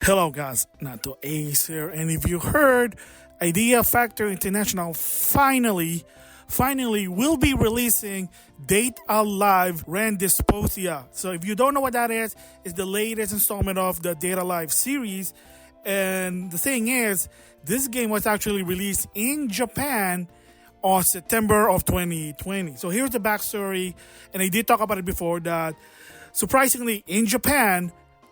Hello guys, NautoAis here, and if you heard, Idea Factor International finally will be releasing Date Alive Ren Dystopia. So if you don't know what that is, it's the latest installment of the Date Alive series. And the thing is, this game was actually released in Japan on September of 2020. So here's the backstory, and I did talk about it before that surprisingly in Japan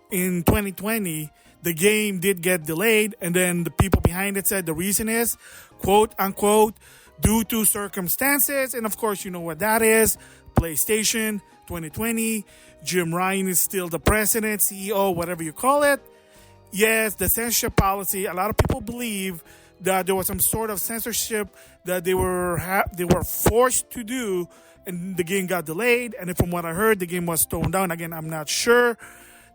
in 2020, the game did get delayed, and then the people behind it said the reason is, quote unquote, due to circumstances. And of course, you know what that is. PlayStation 2020, Jim Ryan is still the president, CEO, whatever you call it. Yes, the censorship policy. A lot of people believe that there was some sort of censorship that they were forced to do, and the game got delayed. And from what I heard, the game was toned down. Again, I'm not sure.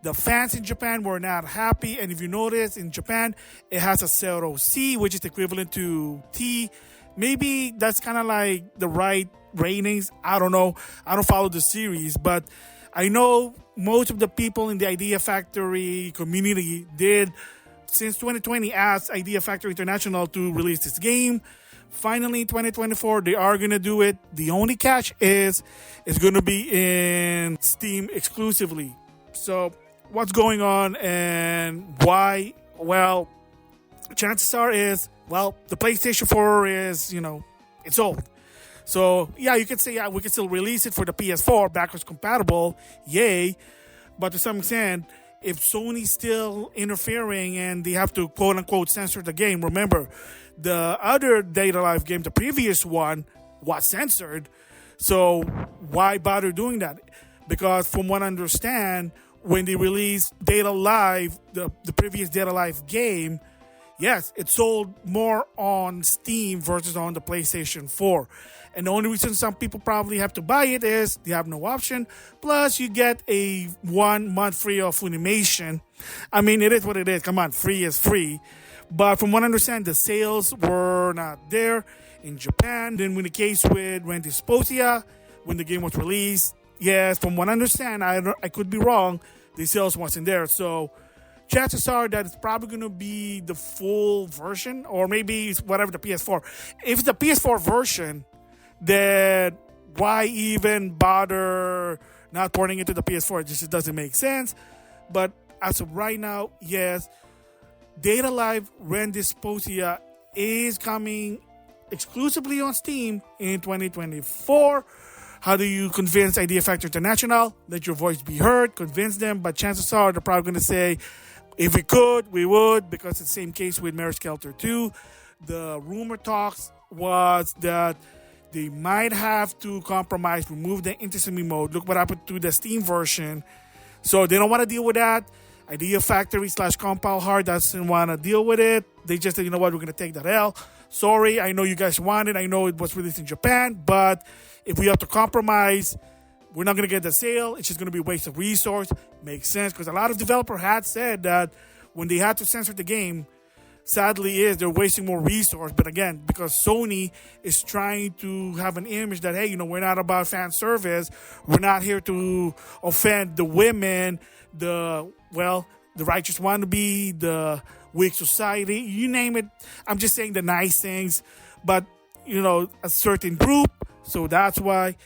The fans in Japan were not happy, and if you notice, in Japan, it has a 0C, which is equivalent to T. Maybe that's kind of like the right ratings. I don't know. I don't follow the series, but I know most of the people in the Idea Factory community did, since 2020, ask Idea Factory International to release this game. Finally, in 2024, they are going to do it. The only catch is it's going to be in Steam exclusively. So what's going on and why? Well, chances are is, the PlayStation 4 is, it's old. So, yeah, you could say, we can still release it for the PS4, backwards compatible, yay. But to some extent, if Sony's still interfering and they have to, quote-unquote, censor the game, remember, the other Data Live game, the previous one, was censored. So why bother doing that? Because from what I understand, when they released Data Live, the previous Data Live game, yes, it sold more on Steam versus on the PlayStation 4. And the only reason some people probably have to buy it is they have no option. Plus, you get a 1 month free of Funimation. I mean, it is what it is. Come on, free is free. But from what I understand, the sales were not there in Japan. Then when the case with Ren Dystopia, when the game was released, yes, from what I understand, I could be wrong, the sales wasn't there. So chances are that it's probably going to be the full version, or maybe it's whatever the PS4. If it's the PS4 version, then why even bother not porting it to the PS4? It just doesn't make sense. But as of right now, yes, Data Live Ren Dystopia is coming exclusively on Steam in 2024. How do you convince Idea Factor International? Let your voice be heard, convince them, but chances are they're probably going to say, if we could, we would, because it's the same case with Marriage Skelter 2. The rumor talks was that they might have to compromise, remove the intimacy mode. Look what happened to the Steam version. So they don't want to deal with that. Idea Factory / Compile Hard doesn't want to deal with it. They just said, you know what, we're going to take that L. Sorry, I know you guys want it. I know it was released in Japan, but if we have to compromise, we're not going to get the sale. It's just going to be a waste of resource. Makes sense, because a lot of developers had said that when they had to censor the game, sadly they're wasting more resource. But again, because Sony is trying to have an image that, hey, we're not about fan service. We're not here to offend the women, the righteous wannabe, the weak society, you name it. I'm just saying the nice things, but a certain group. So that's why.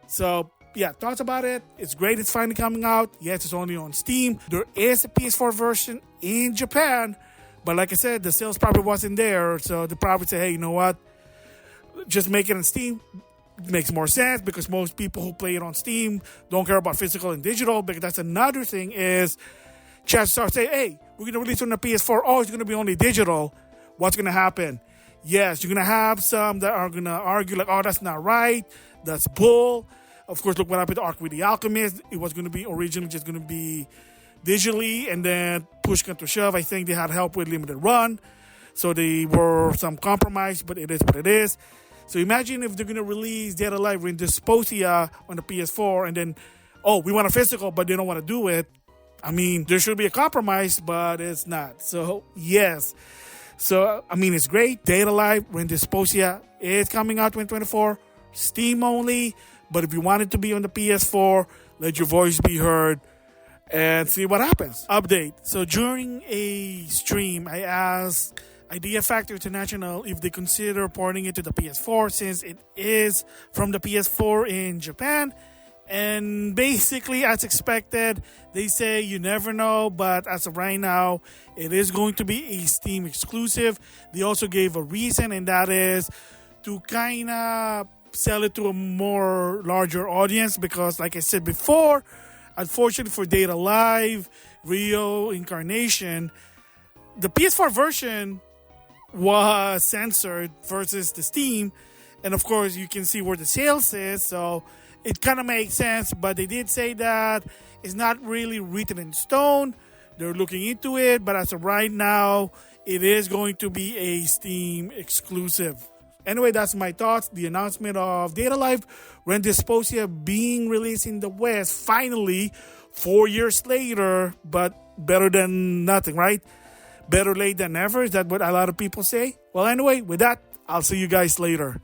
So yeah, thoughts about it. It's great. It's finally coming out. Yes, it's only on Steam. There is a PS4 version in Japan, but like I said, the sales probably wasn't there. So they probably say, hey, you know what? Just make it on Steam. It makes more sense because most people who play it on Steam don't care about physical and digital. Because that's another thing is, chances are say, hey, we're going to release it on the PS4. Oh, it's going to be only digital. What's going to happen? Yes, you're going to have some that are going to argue like, oh, that's not right. That's bull. Of course, look what happened to Arc with the Alchemist. It was going to be originally just going to be digitally, and then push came to shove. I think they had help with limited run. So they were some compromise, but it is what it is. So imagine if they're going to release Data Live Ren Dystopia on the PS4, and then, oh, we want a physical, but they don't want to do it. I mean, there should be a compromise, but it's not. So, yes. So, I mean, it's great. Data Live Ren Dystopia is coming out 2024. Steam only. But if you want it to be on the PS4, let your voice be heard. and see what happens. Update. So during a stream, I asked Idea Factory International if they consider porting it to the PS4 since it is from the PS4 in Japan. And basically, as expected, they say you never know, but as of right now, it is going to be a Steam exclusive. They also gave a reason, and that is to kind of sell it to a more larger audience because, like I said before, unfortunately for Data Live, Rio Incarnation, the PS4 version was censored versus the Steam. And of course, you can see where the sales is, so it kind of makes sense, but they did say that it's not really written in stone. They're looking into it, but as of right now, it is going to be a Steam exclusive. Anyway, that's my thoughts. The announcement of Data Live, Ren Dystopia being released in the West, finally, 4 years later, but better than nothing, right? Better late than never. Is that what a lot of people say? Well, anyway, with that, I'll see you guys later.